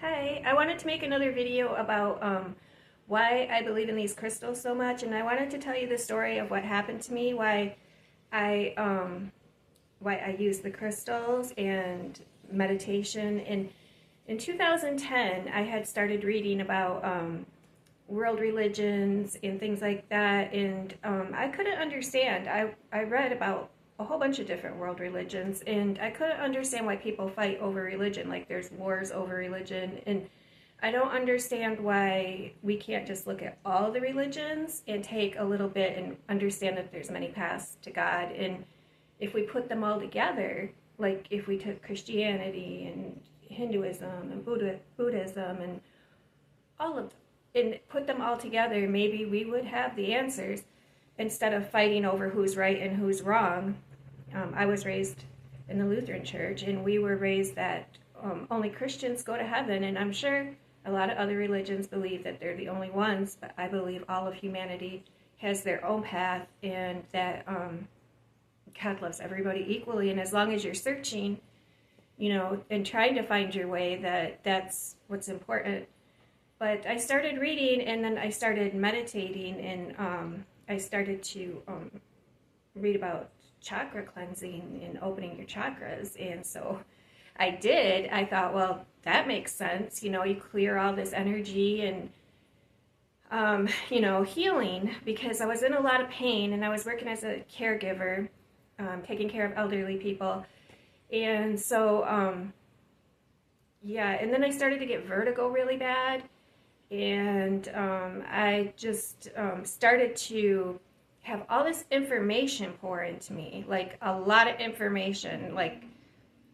Hi, I wanted to make another video about why I believe in these crystals so much, and I wanted to tell you the story of what happened to me, I why I use the crystals and meditation. And in 2010, I had started reading about world religions and things like that, and I couldn't understand. I read about a whole bunch of different world religions, and I couldn't understand why people fight over religion. Like there's wars over religion, and I don't understand why we can't just look at all the religions and take a little bit and understand that there's many paths to God. And if we put them all together, like if we took Christianity and Hinduism and Buddhism and all of them and put them all together, maybe we would have the answers instead of fighting over who's right and who's wrong. I was raised in the Lutheran Church, and we were raised that only Christians go to heaven, and I'm sure a lot of other religions believe that they're the only ones, but I believe all of humanity has their own path, and that God loves everybody equally, and as long as you're searching, and trying to find your way, that's what's important. But I started reading, and then I started meditating, and I started to read about chakra cleansing and opening your chakras. And so I did. I thought, well, that makes sense. You clear all this energy and, healing, because I was in a lot of pain and I was working as a caregiver, taking care of elderly people. And so, yeah, and then I started to get vertigo really bad. And I just started to have all this information pour into me, like a lot of information, like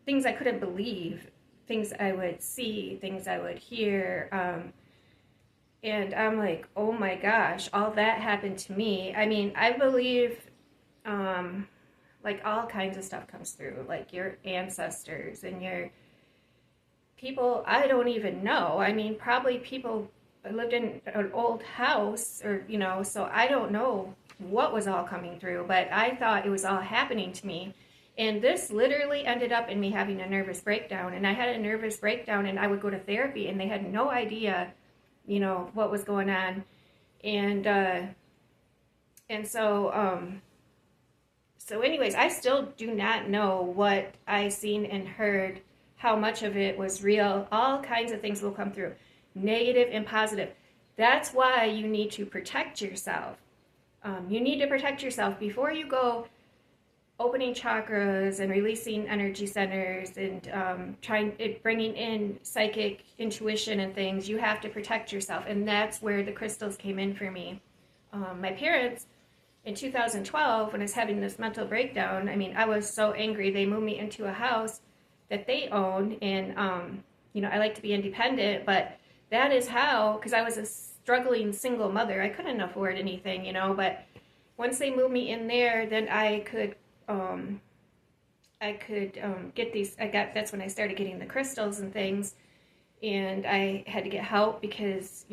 things I couldn't believe, things I would see, things I would hear. And I'm like, oh my gosh, all that happened to me. I mean, I believe like all kinds of stuff comes through, like your ancestors and your people I don't even know. I mean, probably people lived in an old house, or so I don't know what was all coming through, but I thought it was all happening to me. And this literally ended up in me having a nervous breakdown. And I had a nervous breakdown, and I would go to therapy, and they had no idea what was going on. And so anyways, I still do not know what I seen and heard, how much of it was real. All kinds of things will come through, negative and positive. That's why you need to protect yourself. You need to protect yourself before you go opening chakras and releasing energy centers and bringing in psychic intuition and things. You have to protect yourself, and that's where the crystals came in for me. My parents, in 2012, when I was having this mental breakdown, I mean, I was so angry. They moved me into a house that they own, and I like to be independent, but that is how, because I was a struggling single mother, I couldn't afford anything, but once they moved me in there, then I could get these. That's when I started getting the crystals and things, and I had to get help because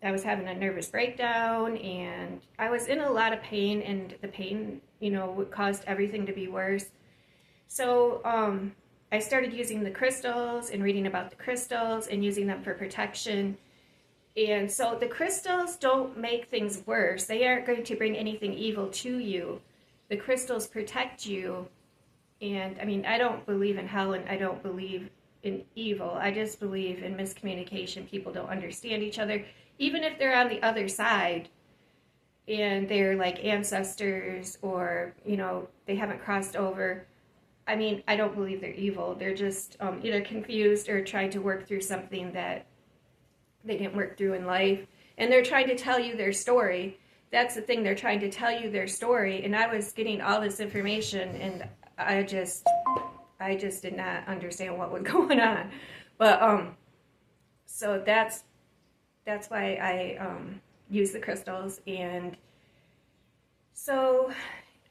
I was having a nervous breakdown, and I was in a lot of pain, and the pain caused everything to be worse. So I started using the crystals and reading about the crystals and using them for protection. And so the crystals don't make things worse. They aren't going to bring anything evil to you. The crystals protect you. And I mean, I don't believe in hell, and I don't believe in evil. I just believe in miscommunication. People don't understand each other, even if they're on the other side and they're like ancestors, or they haven't crossed over. I mean, I don't believe they're evil. They're just either confused or trying to work through something that they didn't work through in life. And they're trying to tell you their story. That's the thing. They're trying to tell you their story. And I was getting all this information, and I just did not understand what was going on. But so that's why I use the crystals. And so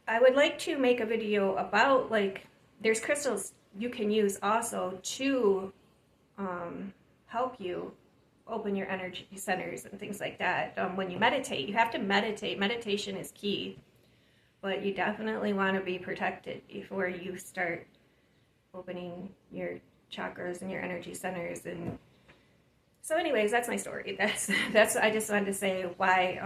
I would like to make a video about, like, there's crystals you can use also to help you open your energy centers and things like that. When you meditate, you have to meditate. Meditation is key, but you definitely want to be protected before you start opening your chakras and your energy centers. And So anyways, that's my story. That's I just wanted to say why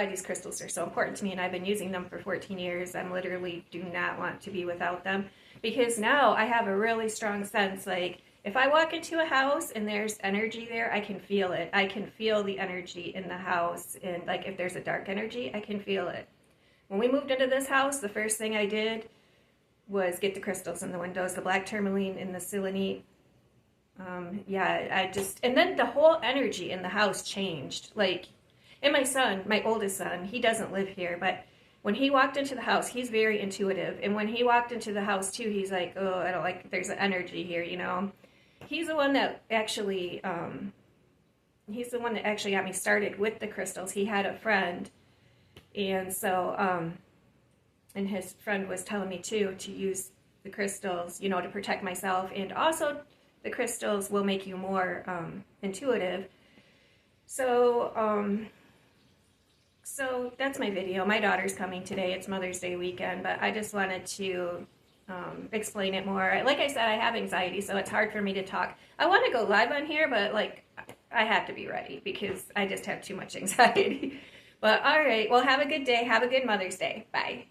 these crystals are so important to me, and I've been using them for 14 years. I literally do not want to be without them, because now I have a really strong sense, like if I walk into a house and there's energy there, I can feel it. I can feel the energy in the house, and like if there's a dark energy, I can feel it. When we moved into this house, the first thing I did was get the crystals in the windows, the black tourmaline and the selenite. Yeah, and then the whole energy in the house changed. Like, and my son, my oldest son, he doesn't live here, but when he walked into the house, he's very intuitive. And when he walked into the house too, he's like, oh, I don't like, there's an energy here, you know? He's the one that actually, he's the one that actually got me started with the crystals. He had a friend, and so, and his friend was telling me too, to use the crystals, you know, to protect myself, and also the crystals will make you more intuitive. So, so that's my video. My daughter's coming today. It's Mother's Day weekend, but I just wanted to explain it more. Like I said, I have anxiety, so it's hard for me to talk. I want to go live on here, but like I have to be ready because I just have too much anxiety. But all right, well, have a good day. Have a good Mother's Day. Bye.